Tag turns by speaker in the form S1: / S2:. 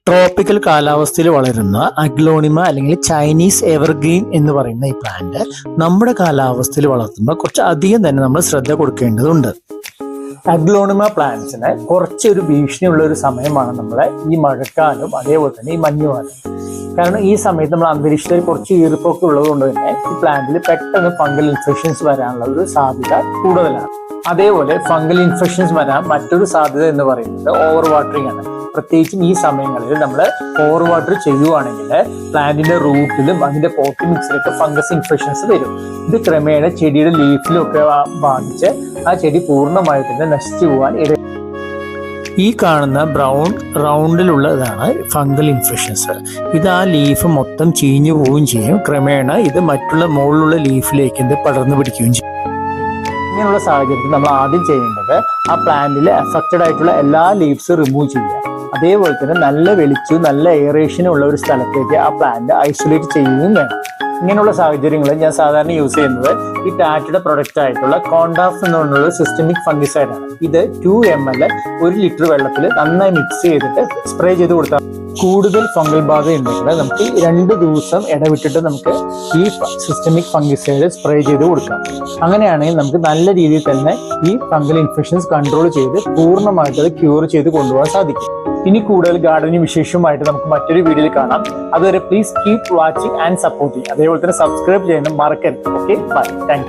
S1: Tropical കാലാവസ്ഥയിൽ വളരുന്ന aglaonema അല്ലെങ്കിൽ ചൈനീസ് എവർഗ്രീൻ എന്ന് പറയുന്ന ഈ പ്ലാന്റ് നമ്മുടെ കാലാവസ്ഥയിൽ വളർത്തുമ്പോൾ കുറച്ച് അധികം തന്നെ നമ്മൾ ശ്രദ്ധ കൊടുക്കേണ്ടതുണ്ട്. അഗ്ലോണിമ പ്ലാന്റ്സിന് കുറച്ചൊരു ഭീഷണിയുള്ള ഒരു സമയമാണ് നമ്മളെ ഈ മഴക്കാലം, അതേപോലെ തന്നെ ഈ മഞ്ഞുകാലം. കാരണം ഈ സമയത്ത് നമ്മൾ അന്തരീക്ഷത്തിൽ കുറച്ച് ഈർപ്പൊക്കെ ഉള്ളത് കൊണ്ട് തന്നെ ഈ പ്ലാന്റിൽ പെട്ടെന്ന് ഫംഗൽ ഇൻഫെക്ഷൻസ് വരാനുള്ള ഒരു സാധ്യത കൂടുതലാണ്. അതേപോലെ ഫംഗൽ ഇൻഫെക്ഷൻസ് വരാൻ മറ്റൊരു സാധ്യത എന്ന് പറയുന്നത് ഓവർ വാട്ടറിങ് ആണ്. പ്രത്യേകിച്ചും ഈ സമയങ്ങളിൽ നമ്മൾ ഓവർ വാട്ടർ ചെയ്യുവാണെങ്കിൽ പ്ലാന്റിന്റെ റൂട്ടിലും അതിന്റെ പോട്ടി മിക്സിലൊക്കെ ഫംഗസ് ഇൻഫെക്ഷൻസ് വരും. ഇത് ക്രമേണ ചെടിയുടെ ലീഫിലും ഒക്കെ ബാധിച്ച് ആ ചെടി പൂർണ്ണമായിട്ട് തന്നെ നശിച്ചു പോകാൻ ഈ കാണുന്ന ബ്രൗൺ റൗണ്ടിലുള്ളതാണ് ഫംഗൽ ഇൻഫെക്ഷൻസ്. ഇത് ആ ലീഫ് മൊത്തം ചീഞ്ഞു പോവുകയും ചെയ്യും. ക്രമേണ ഇത് മറ്റുള്ള മുകളിലുള്ള ലീഫിലേക്ക് ഇത് പടർന്നു പിടിക്കുകയും ചെയ്യും. ഇങ്ങനെയുള്ള സാഹചര്യത്തിൽ നമ്മൾ ആദ്യം ചെയ്യേണ്ടത് ആ പ്ലാന്റിൽ അഫക്റ്റഡ് ആയിട്ടുള്ള എല്ലാ ലീവ്സ് റിമൂവ് ചെയ്യുക. അതേപോലെ തന്നെ നല്ല വെളിച്ചവും നല്ല എയറേഷനും ഉള്ള ഒരു സ്ഥലത്തേക്ക് ആ പ്ലാന്റ് ഐസൊലേറ്റ് ചെയ്യുകയും വേണം. ഇങ്ങനെയുള്ള സാഹചര്യങ്ങളിൽ ഞാൻ സാധാരണ യൂസ് ചെയ്യുന്നത് ഈ ടാറ്റയുടെ പ്രൊഡക്റ്റ് ആയിട്ടുള്ള കോണ്ടാഫ് എന്ന് പറഞ്ഞുള്ള സിസ്റ്റമിക് ഫംഗിസൈഡ് ആണ്. ഇത് 2 ml 1 ലിറ്റർ വെള്ളത്തിൽ നന്നായി മിക്സ് ചെയ്തിട്ട് സ്പ്രേ ചെയ്ത് കൊടുത്താൽ കൂടുതൽ ഫംഗൽ ബാധ ഉണ്ടെങ്കിൽ നമുക്ക് 2 ദിവസം ഇടവിട്ടിട്ട് നമുക്ക് ഈ സിസ്റ്റമിക് ഫംഗിസൈഡ് സ്പ്രേ ചെയ്ത് കൊടുക്കാം. അങ്ങനെയാണെങ്കിൽ നമുക്ക് നല്ല രീതിയിൽ തന്നെ ഈ ഫംഗൽ ഇൻഫെക്ഷൻസ് കൺട്രോൾ ചെയ്ത് പൂർണ്ണമായിട്ട് അത് ക്യൂർ ചെയ്ത് കൊണ്ടുപോകാൻ സാധിക്കും. ഇനി കൂടുതൽ ഗാർഡനിങ് വിശേഷമായിട്ട് നമുക്ക് മറ്റൊരു വീഡിയോയിൽ കാണാം. അതുവരെ please keep watching and supporting. അതേപോലെ തന്നെ സബ്സ്ക്രൈബ് ചെയ്യാനും മറക്കരുത്. Okay, bye, thank U.